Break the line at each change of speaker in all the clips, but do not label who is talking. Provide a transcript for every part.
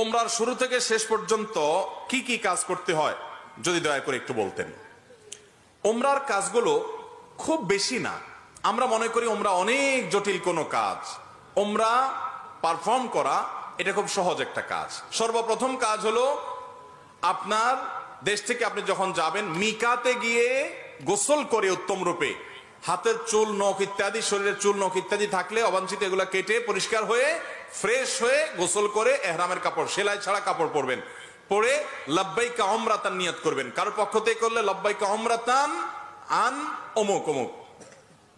ওমরার শুরু থেকে শেষ পর্যন্ত কি কি কাজ করতে হয় যদি দয়া করে একটু বলতেন। ওমরার কাজগুলো খুব বেশি না, আমরা মনে করি ওমরা অনেক জটিল কোনো কাজ। ওমরা পারফর্ম করা এটা খুব সহজ একটা কাজ। সর্বপ্রথম কাজ হলো আপনার দেশ থেকে আপনি যখন যাবেন মিকাতে গিয়ে গোসল করে উত্তম রূপে হাতের চুল নখ ইত্যাদি শরীরের চুল নখ ইত্যাদি থাকলে অবাঞ্ছিত এগুলা কেটে পরিষ্কার হয়ে ফ্রেশ হয়ে গোসল করে এহরামের কাপড় সেলাই ছাড়া কাপড় পরবেন, পরে লাব্বাইকা উমরাতান নিয়ত করবেন। কারোর পক্ষ থেকে করলে লাব্বাইকা উমরাতান আন অমুক অমুক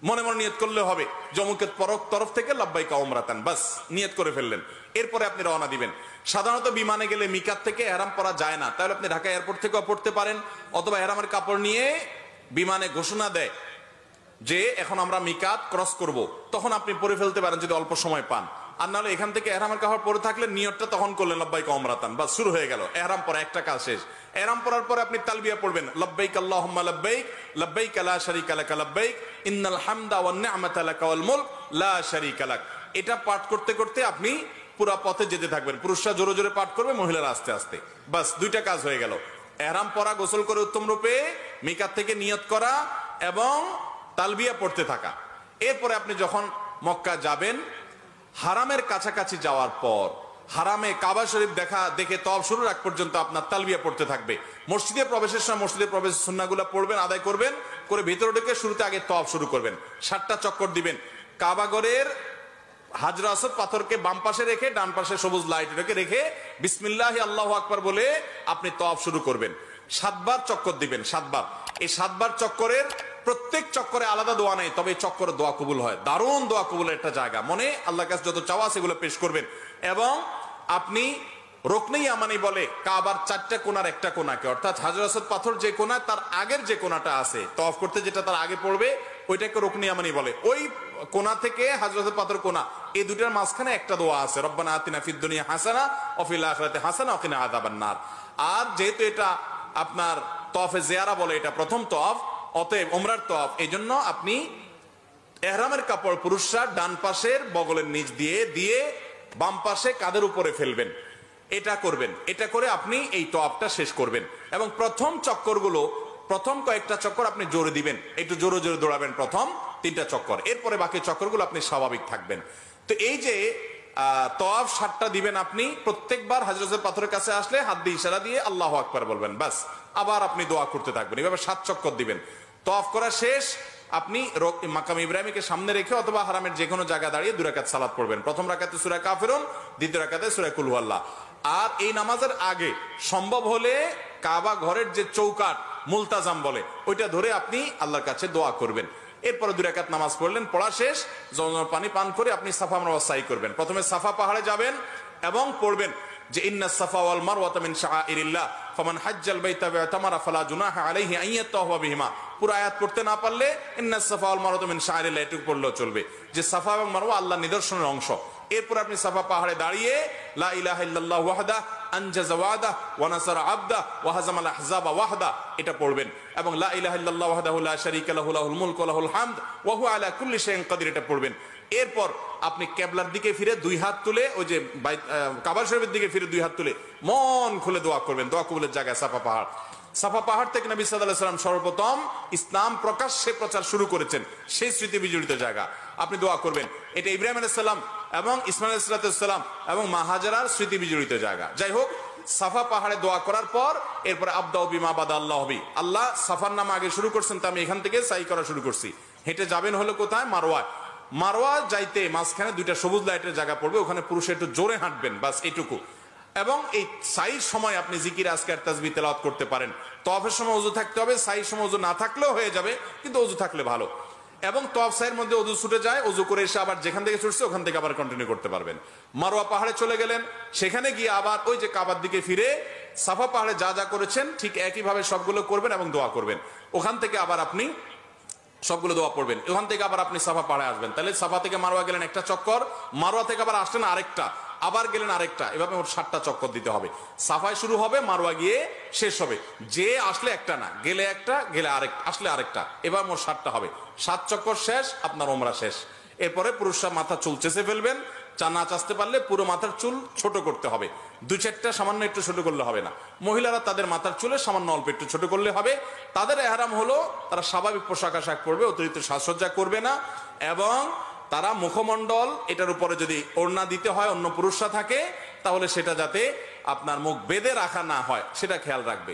মনে মনে নিয়ত করলে হবে, জমুকের তরফ থেকে লাব্বাইকা উমরাতান, বাস নিয়ত করে ফেললেন। এরপরে আপনি রওনা দিবেন। সাধারণত বিমানে গেলে মিকাত থেকে এহরাম পরা যায় না, তাহলে আপনি ঢাকা এয়ারপোর্ট থেকেও পড়তে পারেন, অথবা এহরামের কাপড় নিয়ে বিমানে ঘোষণা দেয় যে এখন আমরা মিকাত ক্রস করব, তখন আপনি পরে ফেলতে পারেন যদি অল্প সময় পান। আর নাহলে এখান থেকে এহরামের কাপড় পরে থাকলে নিয়তটা তখন করলেন লাব্বাইকা উমরাতান, বাস শুরু হয়ে গেল এহরাম পরা, একটা কাজ শেষ। এহরাম পরার পরে আপনি তালবিয়া পড়বেন, লাব্বাইক আল্লাহুম্মা লাব্বাইক লাব্বাইক লা শারীকা লাক লাব্বাইক ইন্নাল হামদা ওয়ান নি'মাতা লাকা ওয়াল মুলক লা শারীকা লাক। এটা পাঠ করতে করতে আপনি পুরো পথে যেতে থাকবেন। পুরুষরা জোরে জোরে পাঠ করবে, মহিলারা আস্তে আস্তে, বাস দুইটা কাজ হয়ে গেল। এহরাম পরা, গোসল করে উত্তম রূপে মিকাত থেকে নিয়ত করা এবং তালবিয়া পড়তে থাকা। এরপরে আপনি যখন মক্কা যাবেন, হারামের কাছাকাছি যাওয়ার পর হারামে কাবা শরীফ দেখে তওয়াফ শুরুর আগ পর্যন্ত আপনার তালবিয়া পড়তে থাকবে। মসজিদে প্রবেশের সময় মসজিদে প্রবেশের সুন্নাহগুলো পড়বেন, আদায় করবেন, করে ভিতরে ঢুকে শুরুতে আগে তওয়াফ শুরু করবেন। 7টা চক্কর দিবেন। কাবা ঘরের হাজরা আসওয়াদ পাথরকে বাম পাশে রেখে ডান পাশে সবুজ লাইট রেখে বিসমিল্লাহ আল্লাহু আকবার বলে আপনি তওয়াফ শুরু করবেন। 7 বার চক্কর দিবেন, 7 বার। এই 7 বার চক্করের প্রত্যেক চক্করে আলাদা দোয়া নেই, তবে চক্করে দোয়া কবুল হয়। দারুণ দোয়া কবুলের একটা জায়গা। মনে আল্লাহর কাছে যত চাওয়া সেগুলো পেশ করবেন। এবং আপনি রুকনে ইয়ামানি বলে কাবার 4টা কোণার একটা কোণাকে, অর্থাৎ হাজর আসওয়াদ পাথর যে কোণা তার আগের যে কোণাটা আছে তওয়াফ করতে যেটা তার আগে পড়বে ওইটাকে রুকনে ইয়ামানি বলে। ওই কোণা থেকে হাজর আসওয়াদ পাথর কোণা, এই দুটার মাঝখানে একটা দোয়া আছে, রব্বানা আতিনা ফিদ দুনিয়া হাসানা ওয়া ফিল আখিরাতি হাসানা ওয়া কিনা আযাবান নার। আর যেহেতু এটা আপনার তওয়াফে জিয়ারা বলে, এটা প্রথম তওয়াফ, অতএব ওমরার তওয়াফ, এই জন্য আপনি এহরামের কাপড় পুরুষরা ডান পাশের বগলের নিচ দিয়ে বাম পাশে কাঁধের উপরে ফেলবেন। এটা করবেন। এটা করে আপনি এই তওয়াফটা শেষ করবেন। এবং প্রথম চক্করগুলো, প্রথম কয়েকটা চক্কর আপনি জোরে দিবেন, একটু জোরে জোরে দৌড়াবেন প্রথম 3টা চক্কর। এরপরে বাকি চক্করগুলো আপনি স্বাভাবিক থাকবেন। তো এই যে তওয়াফ 7টা দিবেন আপনি, প্রত্যেকবার হাজরতের পাথরের কাছে আসলে হাত দিয়ে ইশারা দিয়ে আল্লাহু আকবার বলবেন, বাস। আবার আপনি দোয়া করতে থাকবেন। এভাবে 7 চক্কর দিবেন। তওয়াফ করা শেষ, আপনি মাকাম ইব্রাহিমকে সামনে রেখে অথবা হারামের যে কোনো জায়গায় দাঁড়িয়ে 2 রাকাত সালাত পড়বেন। প্রথম রাকাতে সূরা কাফিরুন, দ্বিতীয় রাকাতে সূরা কুল হুয়াল্লাহ। আর এই নামাজের আগে সম্ভব হলে কাবা ঘরের যে চৌকাট মুলতাজাম বলে ওইটা ধরে আপনি আল্লাহর কাছে দোয়া করবেন। এরপরে 2 রাকাত নামাজ পড়লেন, পড়া শেষ, জমজম পানি পান করে আপনি সাফা মারওয়া সাই করবেন। প্রথমে সাফা পাহাড়ে যাবেন এবং পড়বেন যে ইন্নাস সাফা ওয়াল মারওয়াতা মিন শাআইরিল্লাহ ফামান হাজ্জাল বাইতা ওয়া তামারা ফালা জুনাহা আলাইহি আন ইয়াতাওয়াফা বিহিমা। পুরো আয়াত পড়তে না পারলে ইন্নাস সাফা ওয়াল মারওয়াতা মিন শাআইরিল্লাহ এটুকু পড়লেও চলবে, যে সাফা এবং মারওয়া আল্লাহর নিদর্শনের অংশ। এরপর আপনি সাফা পাহাড়ে দাঁড়িয়ে লা ইলাহা ইল্লাল্লাহু ওয়াহদা আনজাযা ওয়াদা ওয়া নাসারা আবদা ওয়া হাজামাল আহজাবা ওয়াহদা এটা পড়বেন। এবং লা ইলাহা ইল্লাল্লাহু ওয়াহদাহু লা শারীকা লাহু লাহুল মুলকু ওয়া লাহুল হামদ ওয়া হুয়া আলা কুল্লি শাইইন কাদির এটা পড়বেন। এরপর আপনি কিবলার দিকে ফিরে 2 হাত তুলে, ওই যে কাবা শরীফের দিকে ফিরে 2 হাত তুলে মন খুলে দোয়া করবেন। দোয়া কবুলের জায়গায় সাফা পাহাড়। সাফা পাহাড় থেকে নবী সাল্লাল্লাহু আলাইহি ওয়াসাল্লাম সর্বপ্রথম ইসলাম প্রকাশ্যে প্রচার শুরু করেছেন, সেই স্মৃতি বিজড়িত জায়গা। আপনি দোয়া করবেন। এটা ইব্রাহিম আলাইহিস সালাম এবং ইসমাঈল আলাইহিস সালাম এবং মা হাজারার স্মৃতি বিজড়িত জায়গা। যাই হোক, সাফা পাহাড়ে দোয়া করার পর এরপরে আবদাউ বিমা বাদা আল্লাহু বি, আল্লাহ সাফার নাম আগে শুরু করছেন, তো আমি এখান থেকে সাই করা শুরু করছি। হেঁটে যাবেন হলো কোথায়? মারওয়ায়। মারওয়া যাইতে মাঝখানে 2টা সবুজ লাইটের জায়গা পড়বে, ওখানে পুরুষে একটু জোরে হাঁটবেন, বাস এইটুকু। এবং এই সাইর সময় আপনি জিকির আজকার তাসবিহ তেলাওয়াত করতে পারেন। তওয়াফের সময় ওযু থাকতে হবে, সাইর সময় ওযু না থাকলেও হয়ে যাবে, কিন্তু ওযু থাকলে ভালো। এবং তওয়াফ সাইয়ের মধ্যে ওযু ছুটে যায়, ওযু করে এসে আবার যেখান থেকে ছুটছে ওখান থেকে আবার কন্টিনিউ করতে পারবেন। মারওয়া পাহাড়ে চলে গেলেন, সেখানে গিয়ে আবার ওই যে কাবার দিকে ফিরে সাফা পাহাড়ে যা যা করেছেন ঠিক একইভাবে সবগুলো করবেন এবং দোয়া করবেন। ওখান থেকে আবার আপনি সবগুলো দোয়া পড়বেন। ওখান থেকে আবার আপনি সাফা পাহাড়ে আসবেন। তাহলে সাফা থেকে মারওয়া গেলেন একটা চক্কর, মারওয়া থেকে আবার আসলেন আরেকটা, আবার গেলেন আরেকটা, এভাবে মোট 7টা চক্কর দিতে হবে। সাফায় শুরু হবে, মারওয়া গিয়ে শেষ হবে। যে আসলে একটা না, গেলে একটা, গেলে আরেকটা, আসলে আরেকটা, এবার মোট 7টা হবে। 7 চক্কর শেষ, আপনার ওমরা শেষ। এরপরে পুরুষরা মাথা চুল চেঁচে ফেলবেন, না চাচতে পারলে পুরো মাথার চুল ছোট করতে হবে। দু চারটা সামান্য একটু ছোট করলে হবে না। মহিলারা তাদের মাথার চুলে সামান্য অল্প একটু ছোট করলে হবে। তাদের এহরাম হলো তারা স্বাভাবিক পোশাক আশাক পরবে, অতিরিক্ত সাজসজ্জা করবে না, এবং তারা মুখমণ্ডল এটার উপরে যদি ওড়না দিতে হয় অন্য পুরুষরা থাকে তাহলে সেটা যাতে আপনার মুখ বেঁধে রাখা না হয় সেটা খেয়াল রাখবে।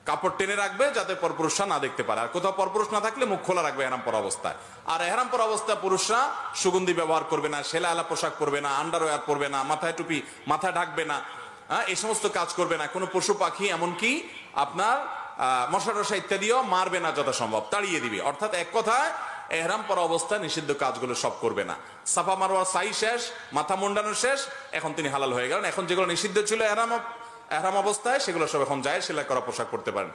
কাপড় টেনে রাখবে যাতে পরপুরুষরা না দেখতে পারে। আর কোথাও পরপুরুষ না থাকলে মুখ খোলা রাখবে এহরাম পরা অবস্থায়। আর এহরাম পরা অবস্থায় পুরুষরা সুগন্ধি ব্যবহার করবে না, সেলাইওয়ালা পোশাক পরবে না, আন্ডারওয়্যার পরবে না, মাথায় টুপি মাথা ঢাকবে না, এই সমস্ত কাজ করবে না। কোনো পশু পাখি এমনকি আপনার মশা টশা ইত্যাদিও মারবে না, যথাসম্ভব তাড়িয়ে দিবে। অর্থাৎ এক কথায় এহরাম পরা অবস্থায় নিষিদ্ধ কাজগুলো সব করবে না। সাফা মারওয়ার সাই শেষ, মাথা মুন্ডানো শেষ, এখন তিনি হালাল হয়ে গেলেন। এখন যেগুলো নিষিদ্ধ ছিল এহরাম অবস্থায় সেগুলো সব এখন যায়, সেলাই করা পোশাক পরতে পারেন।